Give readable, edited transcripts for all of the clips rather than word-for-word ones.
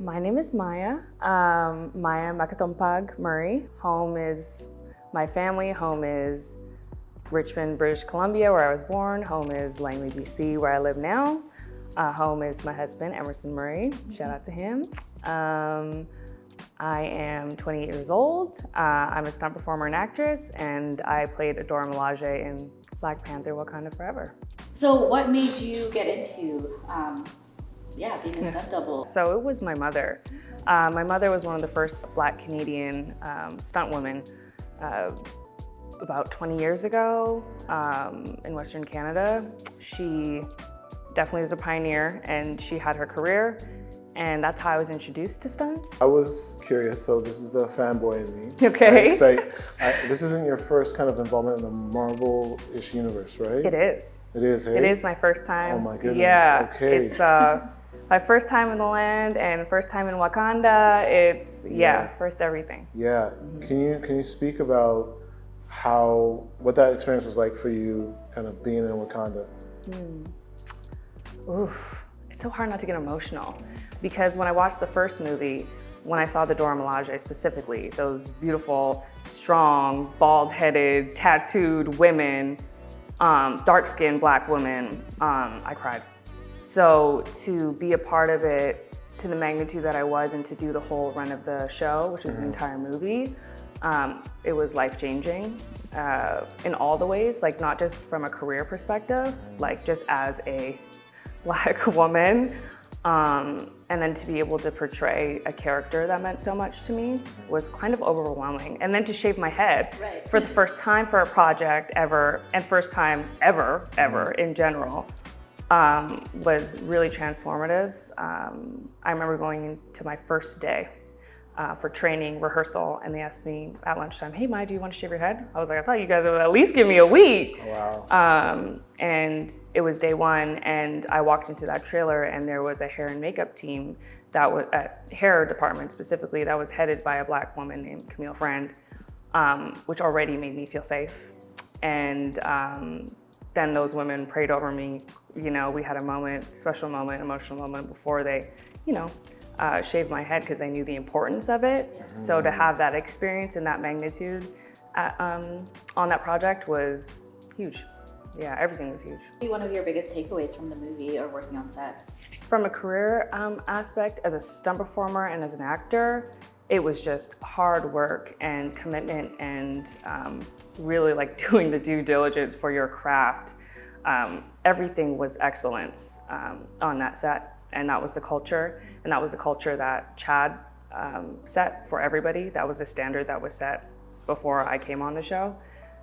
My name is Maya. Maya Macatumpag Murray. Home is my family. Home is Richmond, British Columbia, where I was born. Home is Langley, BC, where I live now. Home is my husband, Emerson Murray. Shout out to him. I am 28 years old. I'm a stunt performer and actress, and I played Dora Milaje in Black Panther, Wakanda Forever. So what made you get into being a stunt double? So it was my mother. My mother was one of the first Black Canadian stunt women about 20 years ago in Western Canada. She definitely was a pioneer, and she had her career, and that's how I was introduced to stunts. I was curious, so this is the fanboy in me. Okay. Right? This isn't your first kind of involvement in the Marvel-ish universe, right? It is. It is, hey? It is my first time. Oh my goodness, yeah, okay. It's my first time in the land and first time in Wakanda. It's, first everything. Yeah, can you speak about what that experience was like for you, kind of being in Wakanda? Oof, it's so hard not to get emotional, because when I watched the first movie, when I saw the Dora Milaje specifically, those beautiful, strong, bald-headed, tattooed women, dark-skinned Black women, I cried. So to be a part of it to the magnitude that I was, and to do the whole run of the show, which was the entire movie, it was life-changing in all the ways, like not just from a career perspective, like just as a Black woman, and then to be able to portray a character that meant so much to me was kind of overwhelming. And then to shave my head for the first time for a project ever, and first time ever in general, was really transformative. I remember going into my first day for training rehearsal, and they asked me at lunchtime, "Hey Maya, do you want to shave your head?" I was like, "I thought you guys would at least give me a week." Oh, wow. And it was day one, and I walked into that trailer, and there was a hair and makeup team that was hair department specifically that was headed by a Black woman named Camille Friend, which already made me feel safe. And then those women prayed over me. You know, we had a moment, special moment, emotional moment before they, shaved my head, because they knew the importance of it. So to have that experience and that magnitude on that project was huge. Yeah, everything was huge. What was one of your biggest takeaways from the movie or working on set? From a career aspect, as a stunt performer and as an actor, it was just hard work and commitment, and really like doing the due diligence for your craft. Everything was excellence on that set, and that was the culture, and that was the culture that Chad set for everybody. That was a standard that was set before I came on the show.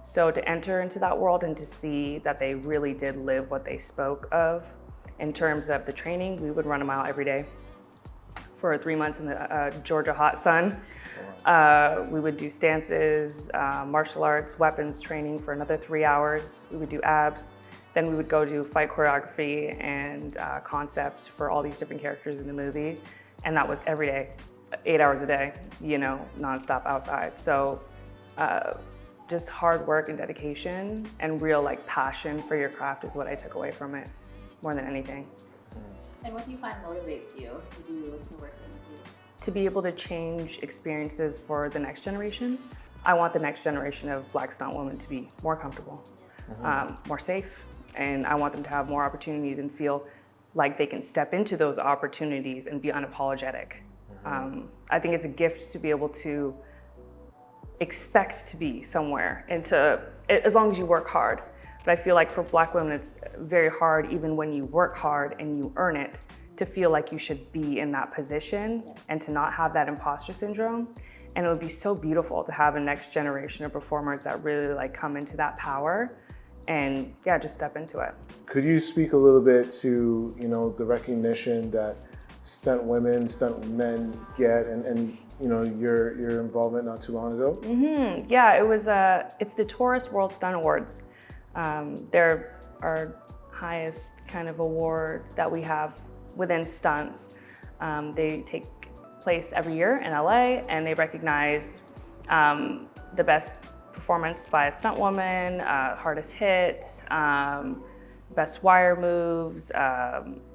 So to enter into that world and to see that they really did live what they spoke of in terms of the training, we would run a mile every day for 3 months in the Georgia hot sun. We would do stances, martial arts, weapons training for another 3 hours. We would do abs. Then we would go do fight choreography and concepts for all these different characters in the movie. And that was every day, 8 hours a day, nonstop outside. So just hard work and dedication and real passion for your craft is what I took away from it more than anything. And what do you find motivates you to do the work that you do? To be able to change experiences for the next generation. I want the next generation of Black stunt women to be more comfortable, more safe, and I want them to have more opportunities and feel like they can step into those opportunities and be unapologetic. I think it's a gift to be able to expect to be somewhere, and as long as you work hard. But I feel like for Black women, it's very hard, even when you work hard and you earn it, to feel like you should be in that position and to not have that imposter syndrome. And it would be so beautiful to have a next generation of performers that really come into that power and just step into it. Could you speak a little bit to, the recognition that stunt women, stunt men get, and your involvement not too long ago? Yeah, it's the Taurus World Stunt Awards. They're our highest kind of award that we have within stunts. They take place every year in LA, and they recognize the best performance by a stunt woman, hardest hit, best wire moves,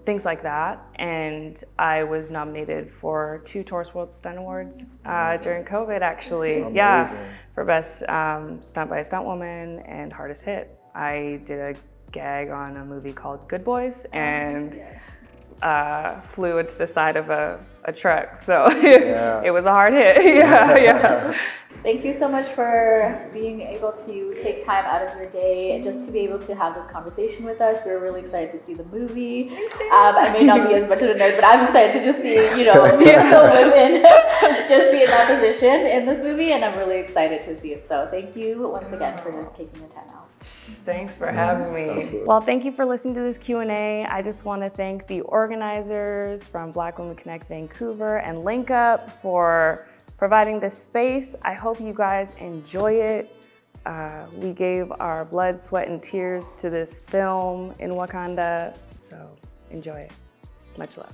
things like that. And I was nominated for 2 Tourist World Stunt Awards during COVID, actually. Amazing. Yeah, for best stunt by a stunt woman and hardest hit. I did a gag on a movie called Good Boys and flew into the side of a truck. So it was a hard hit. Yeah. Thank you so much for being able to take time out of your day just to be able to have this conversation with us. We're really excited to see the movie. I may not be as much of a nerd, but I'm excited to just see, the women just be in that position in this movie, and I'm really excited to see it. So thank you once again for just taking the time out. Thanks for having me. Absolutely. Well, thank you for listening to this Q&A. I just want to thank the organizers from Black Women Connect Vancouver and Link Up for providing this space. I hope you guys enjoy it. We gave our blood, sweat, and tears to this film in Wakanda, so enjoy it. Much love.